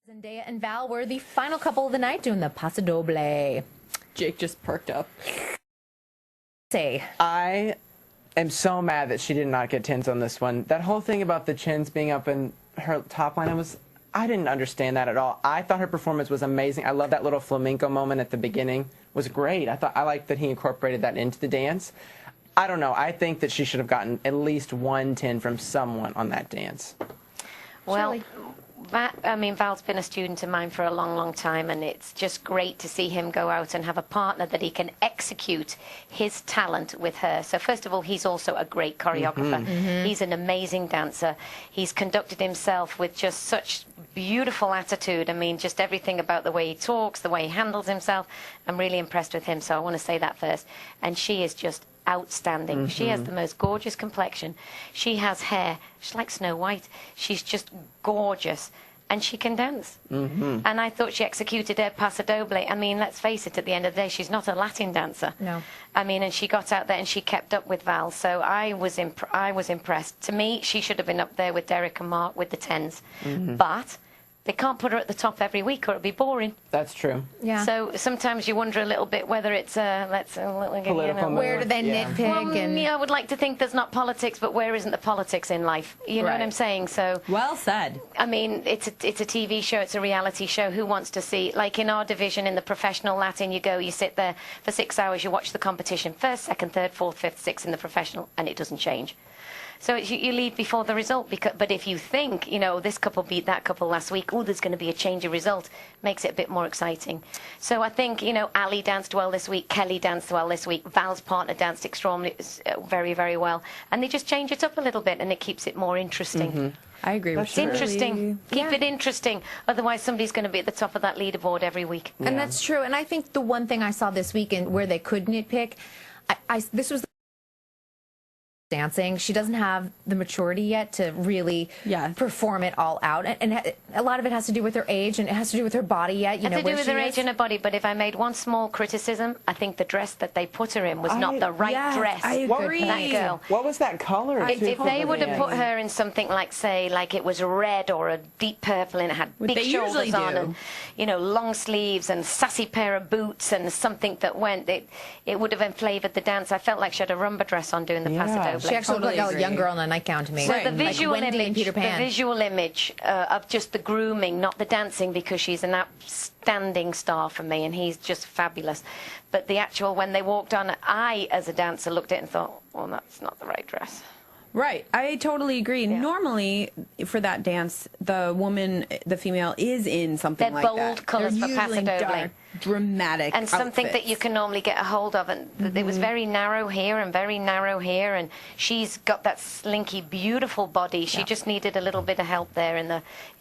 Zendaya and Val were the final couple of the night doing the Paso Doble. Jake just perked up. I am so mad that she did not get tens on this one. That whole thing about the chins being up in her top line, I didn't understand that at all. I thought her performance was amazing. I love that little flamenco moment at the beginning. It was great. I liked that he incorporated that into the dance. I don't know. I think that she should have gotten at least 110 from someone on that dance. Well, Val's been a student of mine for a long, long time, and it's just great to see him go out and have a partner that he can execute his talent with her. So first of all, he's also a great choreographer. He's an amazing dancer. He's conducted himself with just such beautiful attitude. I mean, just everything about the way he talks, the way he handles himself. I'm really impressed with him, so I want to say that first. And she is just outstanding. She has the most gorgeous complexion. She has hair. She's like Snow White. She's just gorgeous. And she can dance. And I thought she executed her Paso Doble. I mean, let's face it, at the end of the day, she's not a Latin dancer. No. I mean, and she got out there and she kept up with Val. So I was impressed. To me, she should have been up there with Derek and Mark with the tens. But they can't put her at the top every week or it'll be boring. That's true. Yeah. So sometimes you wonder a little bit whether it's Political where do they nitpick? Well, and yeah, I would like to think there's not politics, but where isn't the politics in life? You know what I'm saying? So, Well said. I mean, it's a TV show, it's a reality show. Who wants to see, like in our division, in the professional Latin, you sit there for 6 hours, you watch the competition, first, second, third, fourth, fifth, sixth in the professional, and it doesn't change. So you leave before the result. But if you think, this couple beat that couple last week, there's going to be a change of result, makes it a bit more exciting. So I think, Ali danced well this week, Kelly danced well this week, Val's partner danced extremely, very, very well. And they just change it up a little bit and it keeps it more interesting. I agree with you. It's interesting. Keep it interesting. Otherwise, somebody's going to be at the top of that leaderboard every week. And that's true. And I think the one thing I saw this weekend where they could nitpick, this was dancing. She doesn't have the maturity yet to really perform it all out, and a lot of it has to do with her age, and it has to do with her body yet. It has to do with her age and her body. But if I made one small criticism, I think the dress that they put her in was not the right dress for that girl. What was that color? If they would have put her in something like, say, like it was red or a deep purple and it had big shoulders on and, long sleeves and sassy pair of boots and something that went, it would have enflavored the dance. I felt like she had a rumba dress on doing the Paso Doble. She actually looked like a young girl in a nightgown to me. So the visual image of just the grooming, not the dancing, because she's an outstanding star for me, and he's just fabulous. But the actual, when they walked on, I, as a dancer, looked at it and thought, well, that's not the right dress. Right. I totally agree. Yeah. Normally, for that dance, the woman, the female, is in something like that. They're bold colours for Paso Doble. Dark, dramatic and something outfits. that you can normally get a hold of. And it was very narrow here and very narrow here. And she's got that slinky, beautiful body. She just needed a little bit of help there in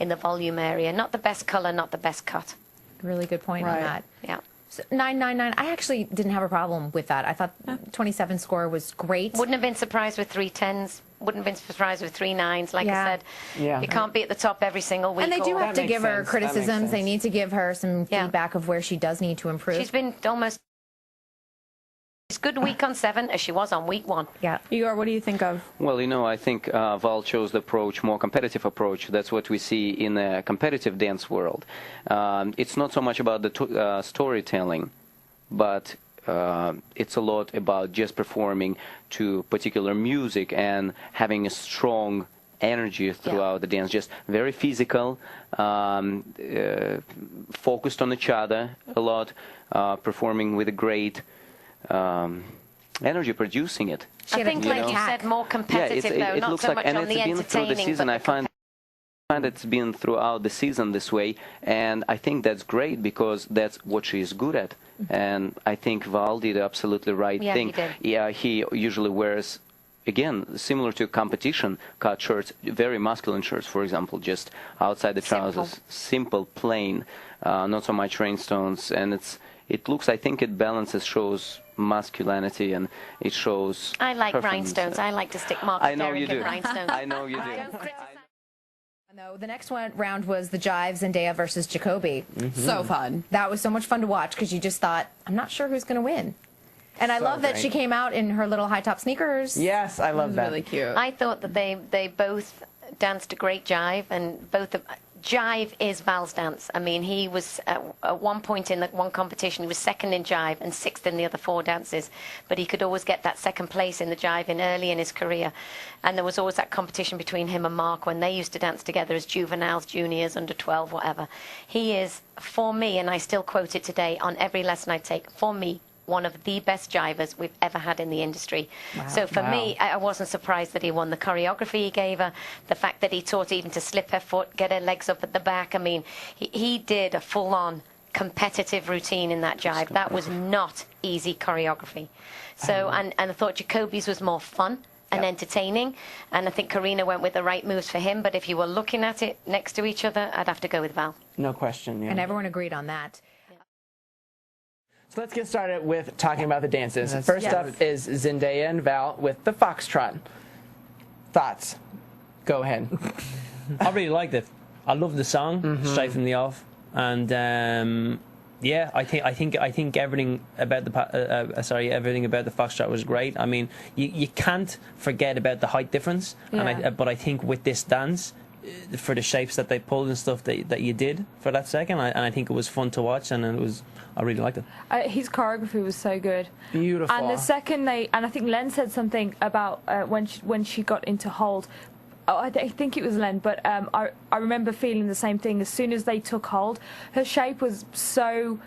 the volume area. Not the best colour, not the best cut. Really good point on that. Yeah. So 999. I actually didn't have a problem with that. I thought 27 score was great. Wouldn't have been surprised with 3 10s. Wouldn't have been surprised with 3 9s. Like I said, you can't be at the top every single week. And they do have to give her criticisms. They need to give her some feedback of where she does need to improve. She's been almost as good week on 7 as she was on week 1. Yeah. Igor, what do you think of? Well, I think Val chose the approach, more competitive approach. That's what we see in the competitive dance world. It's not so much about the storytelling, but it's a lot about just performing to particular music and having a strong energy throughout the dance, just very physical, focused on each other a lot, performing with a great energy, producing it. I think, like you said, more competitive, though, it not looks so like, much and on it's the been through the entertaining, season. I find it's been throughout the season this way, and I think that's great because that's what she's good at. And I think Val did absolutely right thing. He did. Yeah, he usually wears, again, similar to competition, cut shirts, very masculine shirts, for example, just outside the trousers, simple, plain, not so much rhinestones, and it looks, I think it balances, shows masculinity, and it shows I like rhinestones. I like to stick Marcus Derrick in rhinestones. I know you do. No, the next round was the Jive, Zendaya versus Jacoby. So fun. That was so much fun to watch because you just thought, I'm not sure who's going to win. And I love that she came out in her little high-top sneakers. Yes, I love that. Really cute. I thought that they both danced a great jive, and both of Jive is Val's dance. I mean, he was at one point in the one competition, he was second in Jive and sixth in the other 4 dances. But he could always get that second place in the Jive early in his career. And there was always that competition between him and Mark when they used to dance together as juveniles, juniors, under 12, whatever. He is, for me, and I still quote it today on every lesson I take, for me, one of the best jivers we've ever had in the industry. Wow. So for me, I wasn't surprised that he won the choreography he gave her, the fact that he taught even to slip her foot, get her legs up at the back. I mean, he did a full-on competitive routine in that jive. That was not easy choreography. So, and I thought Jacoby's was more fun and entertaining, and I think Karina went with the right moves for him, but if you were looking at it next to each other, I'd have to go with Val. No question, yeah. And everyone agreed on that. So let's get started with talking about the dances. First up is Zendaya and Val with the Foxtrot. Thoughts? Go ahead. I really liked it. I loved the song straight from the off, and yeah, I think everything about the everything about the Foxtrot was great. I mean, you can't forget about the height difference, but I think with this dance, for the shapes that they pulled and stuff that you did for that second, and I think it was fun to watch, and I really liked it. His choreography was so good. Beautiful. And the second and I think Len said something about when she got into hold. Oh, I think it was Len, but I remember feeling the same thing. As soon as they took hold, her shape was so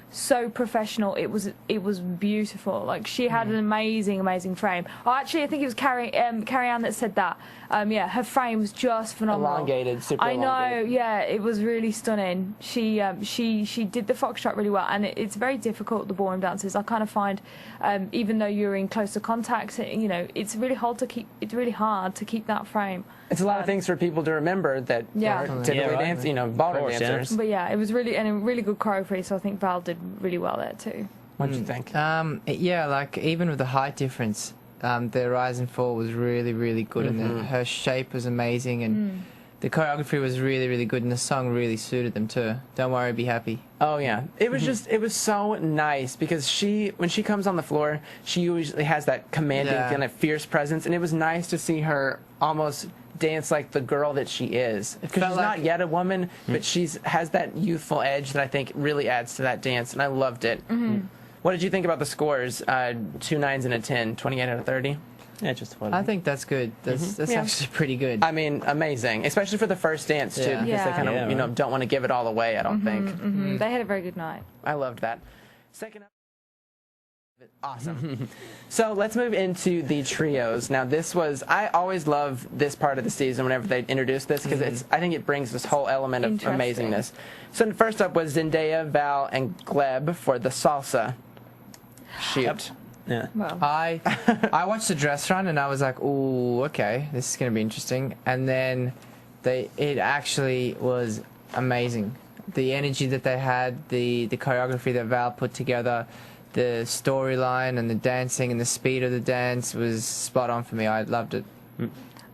professional. It was beautiful. Like, she had an amazing frame. Oh, actually, I think it was Carrie Ann that said that. Yeah, her frame was just phenomenal. Elongated, super elongated. I know. Yeah, it was really stunning. She did the Foxtrot really well, and it's very difficult, the ballroom dances. I kind of find, even though you're in closer contact, you know, it's really hard to keep that frame. It's a lot of things for people to remember that are typically dance, you know, ballroom dancers. But yeah, it was really a really good choreography. So I think Val did really well there too. What did you think? Yeah, like even with the height difference, the rise and fall was really good, and her shape was amazing, and the choreography was really good, and the song really suited them too. Don't worry, be happy. Oh yeah, it was it was so nice because when she comes on the floor, she usually has that commanding kind of fierce presence, and it was nice to see her almost dance like the girl that she is, because she's not yet a woman, but has that youthful edge that I think really adds to that dance, and I loved it. What did you think about the scores? 2 9s and a 10, 28 out of 30. Yeah, just fun. I think that's good. That's actually pretty good. I mean, amazing, especially for the first dance too, because they kind of you know don't want to give it all away. I don't think They had a very good night. I loved that. Second up. Awesome. So let's move into the trios. Now I always love this part of the season whenever they introduce this, because I think it brings this whole element of amazingness. So first up was Zendaya, Val, and Gleb for the salsa. Shoot. Yeah. Well. I watched the dress run and I was like, ooh, okay, this is going to be interesting. And then it actually was amazing. The energy that they had, the choreography that Val put together, the storyline and the dancing and the speed of the dance was spot on for me. I loved it.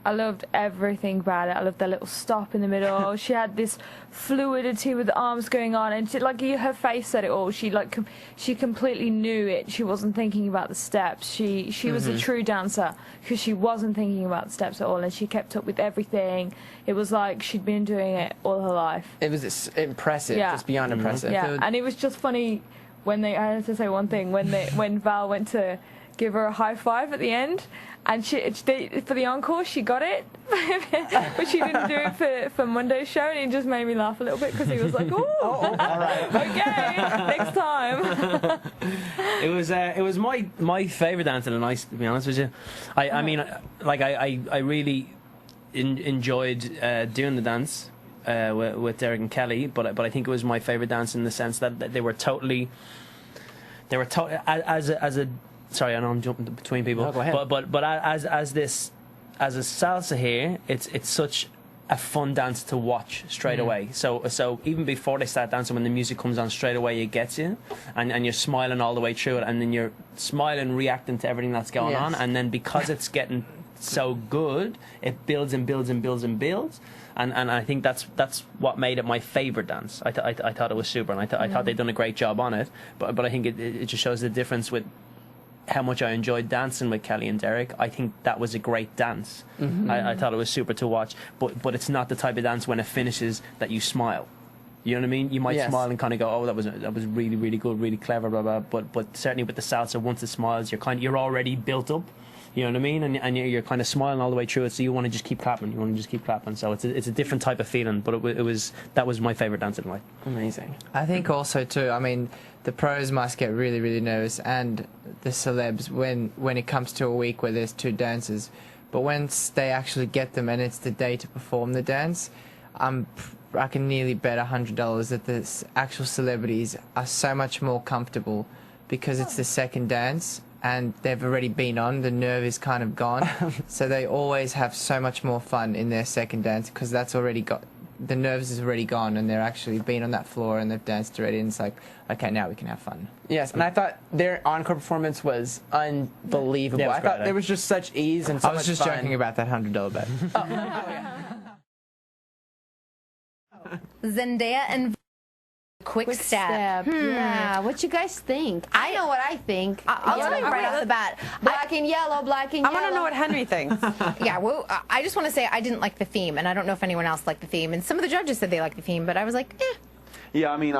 I loved everything about it. I loved that little stop in the middle. She had this fluidity with the arms going on, and her face said it all. She completely knew it. She wasn't thinking about the steps. She was a true dancer because she wasn't thinking about the steps at all, and she kept up with everything. It was like she'd been doing it all her life. It was impressive, just beyond impressive. Yeah, and it was just funny when I had to say one thing, when Val went to give her a high five at the end, and for the encore she got it, but she didn't do it for Monday's show, and it just made me laugh a little bit because he was like, "Oh, all right, okay, next time." It was my favourite dance of the night, to be honest with you. I mean, like I really enjoyed doing the dance with Derek and Kelly, but I think it was my favourite dance in the sense that they were totally as a sorry, I know I'm jumping between people. No, go ahead. But as a salsa here, it's such a fun dance to watch straight away. So even before they start dancing, when the music comes on straight away, it gets you, and you're smiling all the way through it, and then you're smiling, reacting to everything that's going on, and then because it's getting so good, it builds and builds and builds and builds. And I think that's what made it my favourite dance. I thought it was super, and I thought they'd done a great job on it. But I think it just shows the difference with how much I enjoyed dancing with Kelly and Derek. I think that was a great dance. I thought it was super to watch, but it's not the type of dance when it finishes that you smile. You know what I mean? You might smile and kind of go, "Oh, that was really, really good, really clever," blah blah. But certainly with the salsa, once it smiles, you're already built up. You know what I mean? And you're kind of smiling all the way through it, so you want to just keep clapping. You want to just keep clapping. So it's a different type of feeling. But that was my favorite dance of the night. Amazing. I think also too. I mean, the pros must get really, really nervous, and the celebs when it comes to a week where there's 2 dancers. But once they actually get them and it's the day to perform the dance, I can nearly bet $100 that the actual celebrities are so much more comfortable because it's the second dance. And they've already been on, the nerve is kind of gone. So they always have so much more fun in their second dance because that's already got, the nerves is already gone and they're actually been on that floor and they've danced already and it's like, okay, now we can have fun. Yes, and I thought their encore performance was unbelievable. Yeah, I thought there was just such ease and so much fun. I was just joking about that $100 bet. Zendaya and Quickstep. Yeah, what you guys think? I know what I think. I'll tell you right off the bat. Black and yellow, black and yellow. I want to know what Henry thinks. Yeah, well, I just want to say I didn't like the theme, and I don't know if anyone else liked the theme. And some of the judges said they liked the theme, but I was like, eh. Yeah, I mean,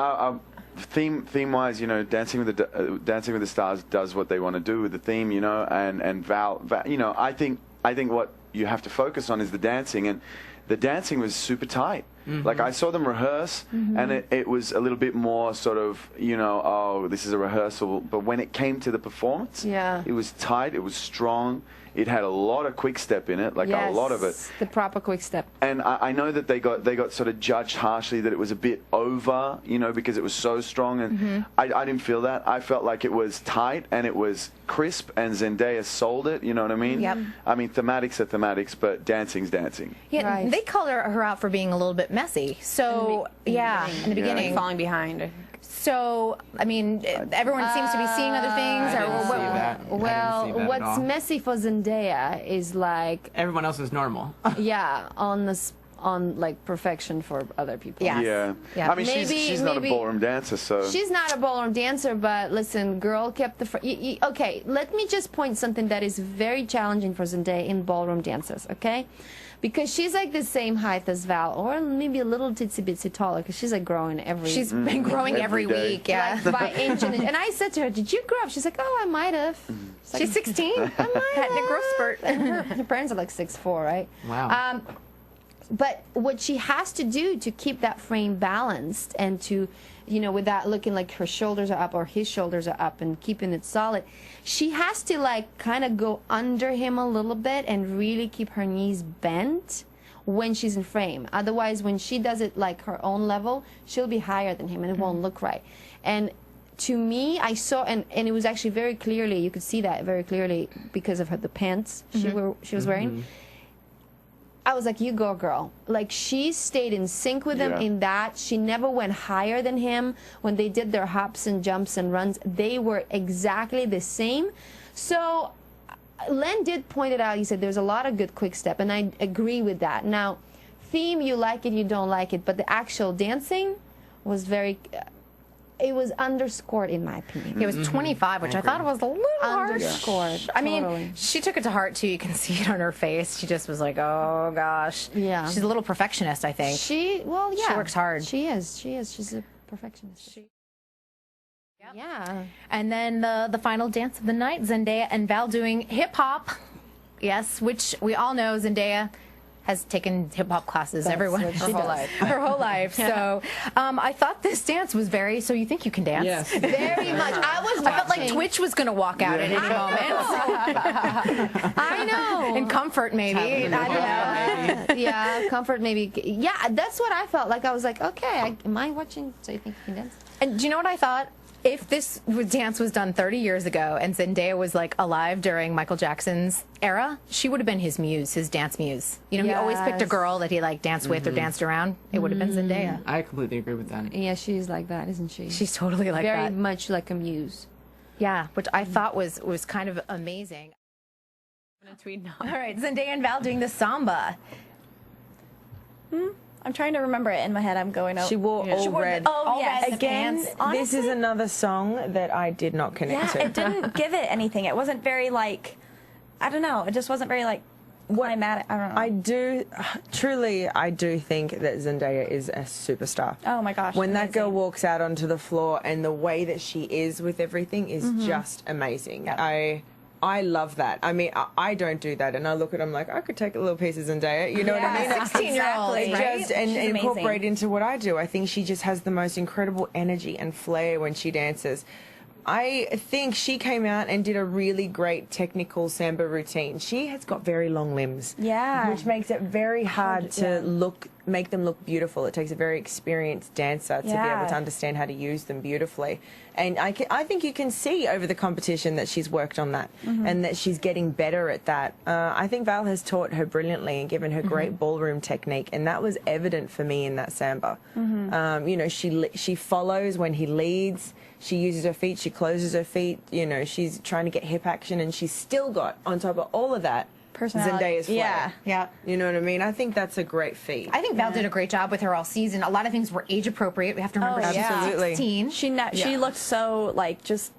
theme-wise, you know, Dancing with the Stars does what they want to do with the theme, you know, and Val, you know, I think what you have to focus on is the dancing, and the dancing was super tight. Like, I saw them rehearse, and it was a little bit more sort of, you know, oh, this is a rehearsal. But when it came to the performance, it was tight, it was strong. It had a lot of quick step in it, like a lot of it. The proper quick step. And I know that they got sort of judged harshly that it was a bit over, you know, because it was so strong. And I didn't feel that. I felt like it was tight and it was crisp, and Zendaya sold it. You know what I mean? Yep. I mean, thematics are thematics, but dancing's dancing. Yeah, they called her out for being a little bit messy. So in the beginning, falling behind. So, I mean, everyone seems to be seeing other things. Well, what's messy for Zendaya is like everyone else is normal. Yeah, on like perfection for other people. Yes. Yeah. I mean, she's not a ballroom dancer, so she's not a ballroom dancer. But listen, girl kept the. Okay, let me just point something that is very challenging for Zendaya in ballroom dances. Okay. Because she's like the same height as Val, or maybe a little titsy bitsy taller, because she's like growing every. She's been growing every week, like by inch and I said to her, "Did you grow up?" She's like, "Oh, I might have." She's 16. I might had a growth spurt. Her parents are like 6'4", right? Wow. But what she has to do to keep that frame balanced and to, you know, without looking like her shoulders are up or his shoulders are up and keeping it solid, she has to like kind of go under him a little bit and really keep her knees bent when she's in frame. Otherwise, when she does it like her own level, she'll be higher than him and it won't look right. And to me, I saw, and it was actually very clearly, you could see that very clearly because of the pants she was wearing. I was like, you go, girl. Like, she stayed in sync with him in that. She never went higher than him. When they did their hops and jumps and runs, they were exactly the same. So Len did point it out. He said there's a lot of good quick step, and I agree with that. Now, theme, you like it, you don't like it, but the actual dancing was very... it was underscored, in my opinion. It was 25, which I thought was a little underscored. Harsh. I mean, she took it to heart, too. You can see it on her face. She just was like, oh, gosh. Yeah. She's a little perfectionist, I think. She works hard. She is. She's a perfectionist. Yeah. And then the final dance of the night, Zendaya and Val doing hip-hop. Yes, which we all know Zendaya has taken hip-hop classes, everyone, her whole life. So I thought this dance was very, so you think you can dance? Yes. Very much. I felt like Twitch was going to walk out at any moment. I know. In comfort, maybe. I don't know. Yeah, comfort, maybe. Yeah, that's what I felt. Like, I was like, okay, am I watching, so you think you can dance? And do you know what I thought? If this dance was done 30 years ago and Zendaya was like alive during Michael Jackson's era, she would have been his muse, his dance muse. You know, he always picked a girl that he like danced with or danced around. It would have been Zendaya. I completely agree with that. Yeah, she's like that, isn't she? She's totally like that. Very much like a muse. Yeah, which I thought was kind of amazing. I'm gonna tweet now. All right, Zendaya and Val doing the Samba. I'm trying to remember it in my head. I'm going out. She wore all red. Oh, yes. Again, this is another song that I did not connect to. It didn't give it anything. It wasn't very, like, I don't know. It just wasn't very, like, climatic. I don't know. I do think that Zendaya is a superstar. Oh, my gosh. When that girl walks out onto the floor and the way that she is with everything is just amazing. Yep. I love that. I mean, I don't do that, and I look at them like I could take a little piece of Zendaya. You know what I mean? 16-year-old, right? Just and incorporate into what I do. I think she just has the most incredible energy and flair when she dances. I think she came out and did a really great technical Samba routine. She has got very long limbs, which makes it very hard to make them look beautiful. It takes a very experienced dancer to be able to understand how to use them beautifully. And I think you can see over the competition that she's worked on that and that she's getting better at that. I think Val has taught her brilliantly and given her great ballroom technique, and that was evident for me in that Samba. You know, she follows when he leads. She uses her feet, she closes her feet, you know, she's trying to get hip action, and she's still got, on top of all of that, Zendaya's flair. Yeah. You know what I mean? I think that's a great feat. I think Val did a great job with her all season. A lot of things were age appropriate. We have to remember she's 16. She looked so, like, just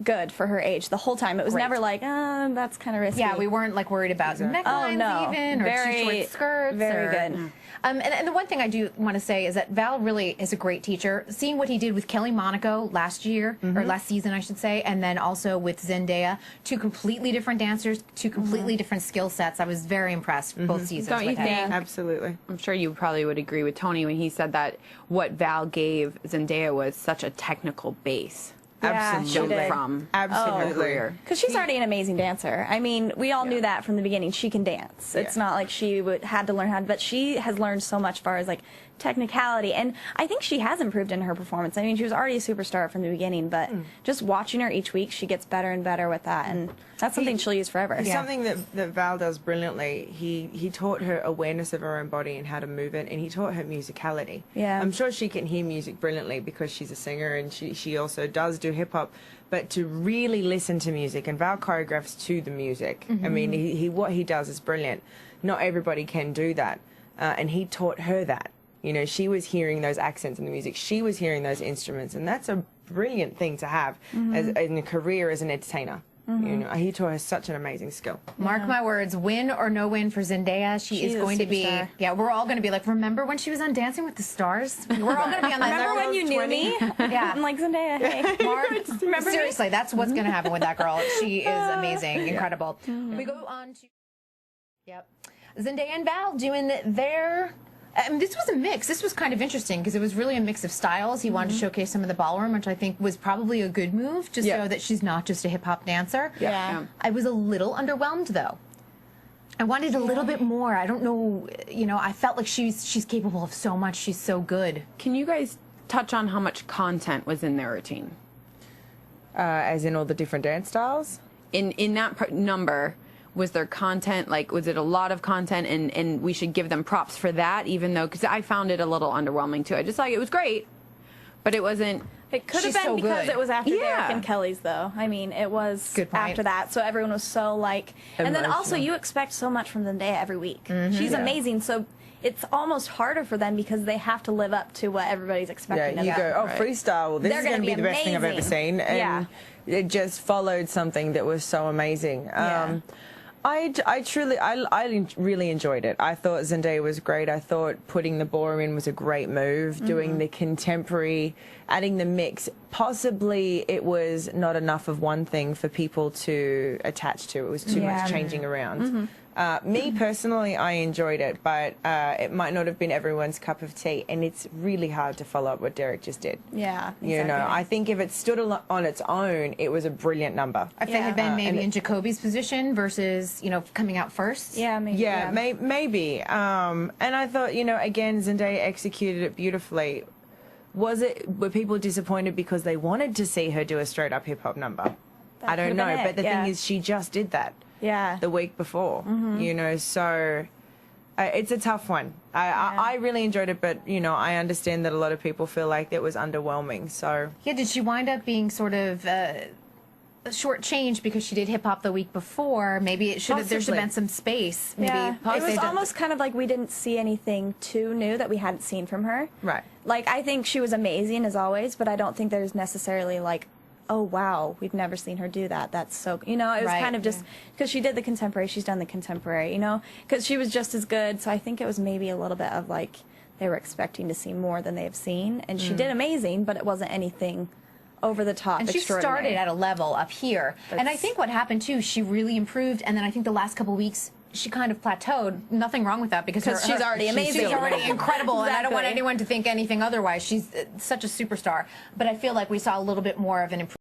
good for her age the whole time. It was never like, that's kind of risky. Yeah, we weren't, like, worried about necklines even, or too short skirts. Very good. And the one thing I do want to say is that Val really is a great teacher. Seeing what he did with Kelly Monaco last year, or last season, I should say, and then also with Zendaya, two completely different dancers, two completely different skill sets. I was very impressed both seasons. Don't you think? Absolutely. I'm sure you probably would agree with Tony when he said that what Val gave Zendaya was such a technical base. Absolutely. From Absolutely. Because she's already an amazing dancer. I mean, we all knew that from the beginning. She can dance. It's not like she had to learn how to, but she has learned so much as far as, like, technicality. And I think she has improved in her performance. I mean, she was already a superstar from the beginning, but just watching her each week, she gets better and better with that. And that's something she'll use forever. Something that Val does brilliantly, he taught her awareness of her own body and how to move it, and he taught her musicality. Yeah. I'm sure she can hear music brilliantly because she's a singer, and she also does do hip-hop, but to really listen to music, and Val choreographs to the music. I mean, what he does is brilliant. Not everybody can do that, and he taught her that. You know, she was hearing those accents in the music. She was hearing those instruments, and that's a brilliant thing to have as in a career as an entertainer. You know, he taught her such an amazing skill. Mark my words, win or no win for Zendaya, she is going to be. Yeah, we're all going to be like, remember when she was on Dancing with the Stars? We're all going to be on that. Remember when you knew me? Yeah, I'm like, Zendaya, hey, Mark. Remember seriously, that's what's going to happen with that girl. She is amazing, incredible. We go on to Zendaya and Val doing their. This was a mix. This was kind of interesting because it was really a mix of styles. He wanted to showcase some of the ballroom, which I think was probably a good move, just so that she's not just a hip-hop dancer. I was a little underwhelmed, though. I wanted a little bit more. I don't know, you know, I felt like she's capable of so much. She's so good. Can you guys touch on how much content was in their routine? As in all the different dance styles? In that number... Was there content, like, was it a lot of content, and we should give them props for that, even though, because I found it a little underwhelming, too. I just, like, it was great, but it wasn't. It could have been because it was after Derek and Kelly's, though. I mean, it was after that, so everyone was so, like, and then also you expect so much from Zendaya every week. She's amazing, so it's almost harder for them because they have to live up to what everybody's expecting. Yeah, you go, Freestyle, well, this is going to be the best thing I've ever seen, and it just followed something that was so amazing. I really enjoyed it. I thought Zendaya was great. I thought putting the ballroom in was a great move. Doing the contemporary, adding the mix. Possibly it was not enough of one thing for people to attach to. It was too much changing around. Me personally, I enjoyed it, but it might not have been everyone's cup of tea, and it's really hard to follow up what Derek just did. Yeah, exactly. You know, I think if it stood on its own, it was a brilliant number. If it had been maybe in Jacoby's position versus, you know, coming out first. Yeah, maybe. Yeah, maybe. And I thought, you know, again, Zendaya executed it beautifully. Were people disappointed because they wanted to see her do a straight up hip hop number? I don't know, but the thing is, she just did that. The week before, you know, so it's a tough one. I really enjoyed it, but, you know, I understand that a lot of people feel like it was underwhelming, so. Yeah, did she wind up being sort of shortchanged because she did hip hop the week before. Maybe it should have. There should have been some space. Maybe it was almost kind of like we didn't see anything too new that we hadn't seen from her. Right. Like I think she was amazing as always, but I don't think there's necessarily like, oh wow, we've never seen her do that. That's so, you know, it was kind of just because she did the contemporary, she's done the contemporary, you know, because she was just as good. So I think it was maybe a little bit of like they were expecting to see more than they've seen, and she did amazing, but it wasn't anything over the top. And she started at a level up here. And I think what happened too, she really improved, and then I think the last couple of weeks she kind of plateaued. Nothing wrong with that because she's already amazing. She's already incredible, and I don't want anyone to think anything otherwise. She's such a superstar. But I feel like we saw a little bit more of an improvement.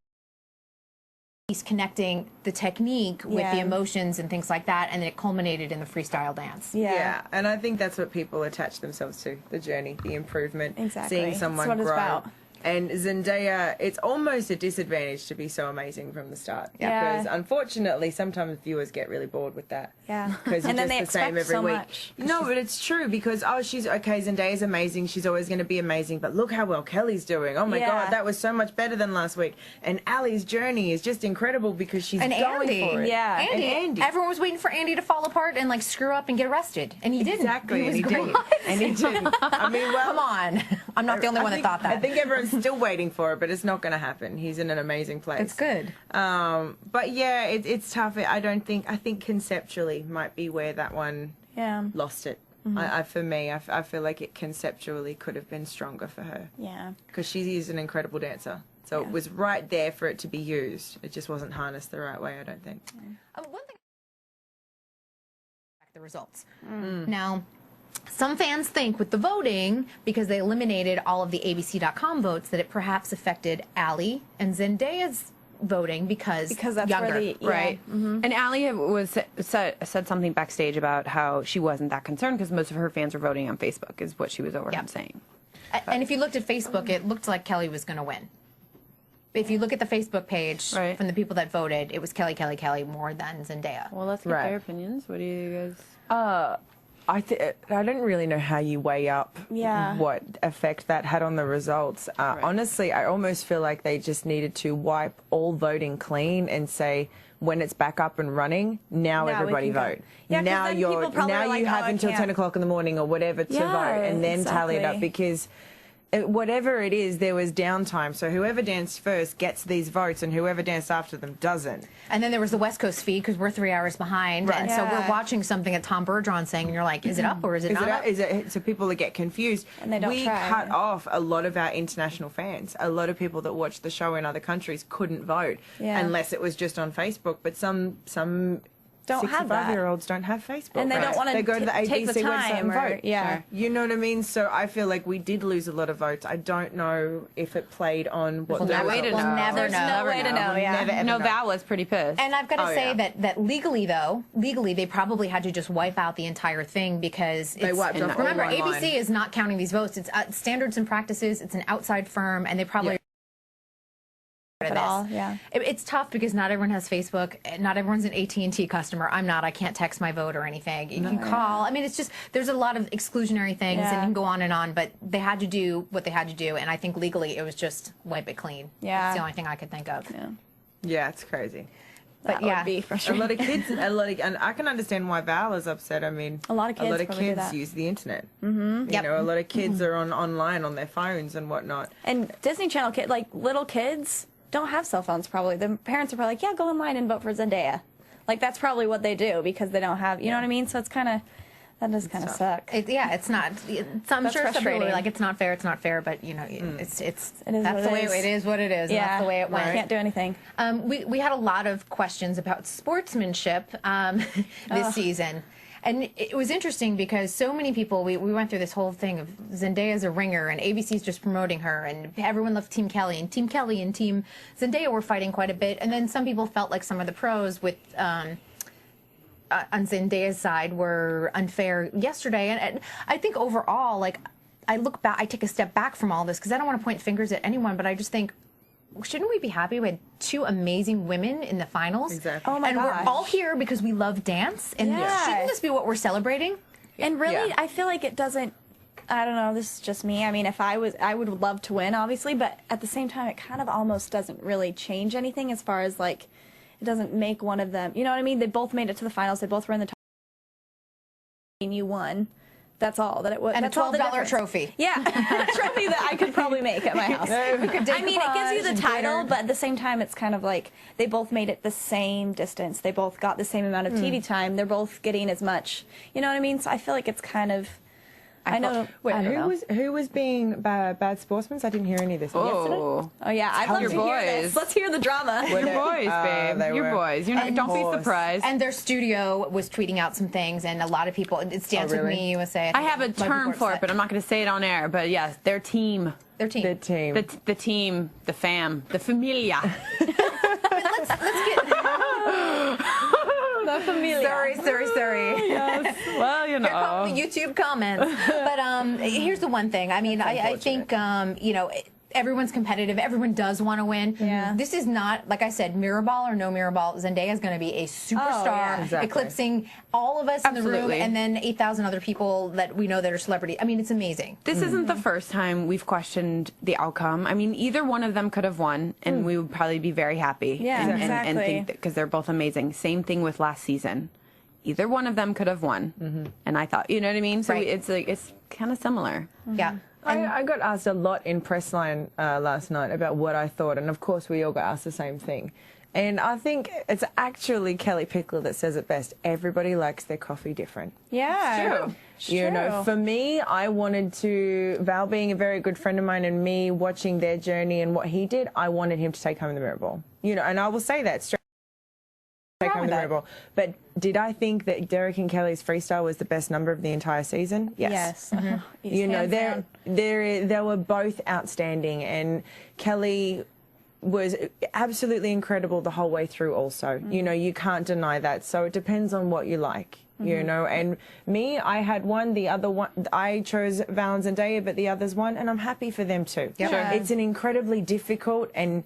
He's connecting the technique with the emotions and things like that, and then it culminated in the freestyle dance. Yeah, and I think that's what people attach themselves to, the journey, the improvement, seeing someone that's what grow. It's about. And Zendaya, it's almost a disadvantage to be so amazing from the start. Yeah. Because unfortunately, sometimes viewers get really bored with that. Yeah. Because and then just they the same expect every so week. much. No, but it's true because, she's okay, Zendaya's amazing. She's always going to be amazing. But look how well Kelly's doing. Oh my God, that was so much better than last week. And Ali's journey is just incredible because she's going for it. Yeah. And Andy. Everyone was waiting for Andy to fall apart and like screw up and get arrested. And he didn't. Exactly. He was did. And he did. I mean, well. Come on. I'm not the only one that thought that. I think everyone's still waiting for it, but it's not going to happen. He's in an amazing place. It's good. But yeah, it's tough. I think conceptually might be where that one lost it. For me, I feel like it conceptually could have been stronger for her. Yeah. Because she is an incredible dancer. So it was right there for it to be used. It just wasn't harnessed the right way, I don't think. One thing, the results. Now, some fans think with the voting, because they eliminated all of the ABC.com votes, that it perhaps affected Ali and Zendaya's voting because that's younger. where the right. And Ali said something backstage about how she wasn't that concerned because most of her fans were voting on Facebook, is what she was overheard saying. And if you looked at Facebook, it looked like Kelly was going to win. If you look at the Facebook page from the people that voted, it was Kelly more than Zendaya. Well, let's get their opinions. What do you guys? I don't really know how you weigh up what effect that had on the results. Honestly, I almost feel like they just needed to wipe all voting clean and say, when it's back up and running, now everybody vote. Yeah, now you have until 10 o'clock in the morning or whatever to vote, and then tally it up, because whatever it is, there was downtime. So whoever danced first gets these votes, and whoever danced after them doesn't. And then there was the West Coast feed because we're 3 hours behind, and so we're watching something that Tom Bergeron's saying, and you're like, is it up or is it not up? So people that get confused. And they don't we cut off a lot of our international fans. A lot of people that watch the show in other countries couldn't vote unless it was just on Facebook. But some don't have that. 65-year-olds don't have Facebook. And they don't want to go to the ABC website and vote. Yeah. You know what I mean? So I feel like we did lose a lot of votes. I don't know if it played on what We'll never know. There's no way to know, No, Val was pretty pissed. And I've got to say that legally they probably had to just wipe out the entire thing because they wiped off. Remember, ABC is not counting these votes. It's standards and practices. It's an outside firm, and they probably. It's tough because not everyone has Facebook. Not everyone's an AT&T customer. I'm not. I can't text my vote or anything. You can call. I mean, it's just there's a lot of exclusionary things, and you can go on. But they had to do what they had to do, and I think legally it was just wipe it clean. Yeah, it's the only thing I could think of. Yeah, it's crazy. But would be frustrating. A lot of kids, and I can understand why Val is upset. I mean, a lot of kids use the internet. You know, a lot of kids are online on their phones and whatnot. And Disney Channel little kids don't have cell phones. Probably the parents are probably like, yeah, go online and vote for Zendaya. Like that's probably what they do because they don't have, you know what I mean? So it's kind of. That does kind of suck. It's not. I'm sure some people are like, it's not fair, but you know, that's the way it is. What it is. Yeah, that's the way it went. Can't do anything. We had a lot of questions about sportsmanship this season. And it was interesting because so many people, we went through this whole thing of Zendaya's a ringer and ABC's just promoting her and everyone loved Team Kelly and Team Zendaya were fighting quite a bit. And then some people felt like some of the pros with on Zendaya's side were unfair yesterday. And I think overall, like, I look back, I take a step back from all this because I don't want to point fingers at anyone, but I just think, shouldn't we be happy we had two amazing women in the finals? Exactly. Oh my gosh. We're all here because we love dance, and shouldn't this be what we're celebrating? And really, I feel like it doesn't I don't know, this is just me. I mean, I would love to win, obviously, but at the same time, it kind of almost doesn't really change anything as far as, like, it doesn't make one of them, you know what I mean? They both made it to the finals. They both were in the top. And you won. That's all that it was. And that's a $12 trophy. Yeah, a trophy that I could probably make at my house. I mean, it gives you the title, but at the same time, it's kind of like they both made it the same distance. They both got the same amount of TV time. They're both getting as much. You know what I mean? So I feel like it's kind of. I know. Wait, who was being bad sportsmen? I didn't hear any of this. Yesterday? Oh yeah, I'd love to hear this. Let's hear the drama. Your boys, babe. Your boys. Don't be surprised. And their studio was tweeting out some things, and a lot of people. It's Dance With Me USA. I have a term for it, but I'm not going to say it on air. But yes, their team. Their team. The team. The team. The fam. The familia. let's get. The familia. Sorry. Yes. Well, you know. Here come the YouTube comments. But here's the one thing. I mean, I think, you know, everyone's competitive. Everyone does want to win. Yeah. This is not, like I said, mirror ball or no mirror ball. Zendaya is going to be a superstar, eclipsing all of us in the room, and then 8,000 other people that we know that are celebrity. I mean, it's amazing. This isn't the first time we've questioned the outcome. I mean, either one of them could have won, and we would probably be very happy. Yeah, exactly. And think because they're both amazing. Same thing with last season. Either one of them could have won, and I thought, you know what I mean. So it's like it's kind of similar. Yeah. I got asked a lot in Pressline last night about what I thought, and of course we all got asked the same thing. And I think it's actually Kelly Pickler that says it best. Everybody likes their coffee different. Yeah. It's true. You know, for me, I wanted to, Val being a very good friend of mine and me watching their journey and what he did, I wanted him to take home the mirror ball. You know, and I will say that straight. Take home the mirror ball. But did I think that Derek and Kelly's freestyle was the best number of the entire season? Yes. You know, they were both outstanding, and Kelly was absolutely incredible the whole way through also. You know, you can't deny that. So it depends on what you like. You know, and me, I had one, the other one, I chose Val and Zendaya, but the others won, and I'm happy for them too. Yeah. It's an incredibly difficult and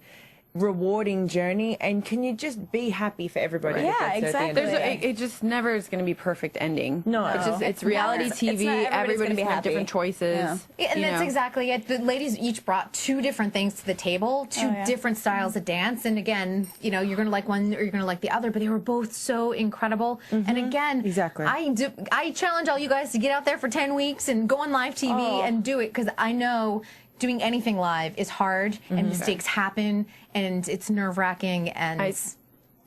rewarding journey, and can you just be happy for everybody? Yeah, exactly. It just never is going to be perfect ending. No, it's reality TV. Everybody's going to have different choices. Yeah, and that's exactly it. The ladies each brought two different things to the table, two different styles of dance, and again, you know, you're going to like one or you're going to like the other, but they were both so incredible. And again, I challenge all you guys to get out there for 10 weeks and go on live TV and do it, because I know doing anything live is hard, and mistakes happen, and it's nerve-wracking, and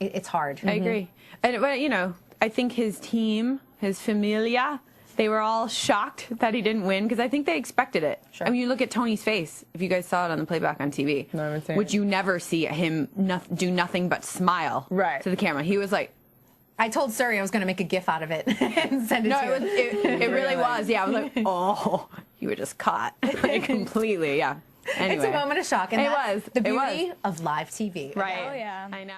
it's hard. I agree. But, you know, I think his team, his familia, they were all shocked that he didn't win, because I think they expected it. I mean, you look at Tony's face, if you guys saw it on the playback on TV, which you never see him do nothing but smile to the camera. He was like, I told Suri I was going to make a GIF out of it and send it to him. It really was. Yeah, I was like, oh, you were just caught completely. Yeah. Anyway. It's a moment of shock, and it that's was the beauty of live TV. Right. Oh, yeah. I know.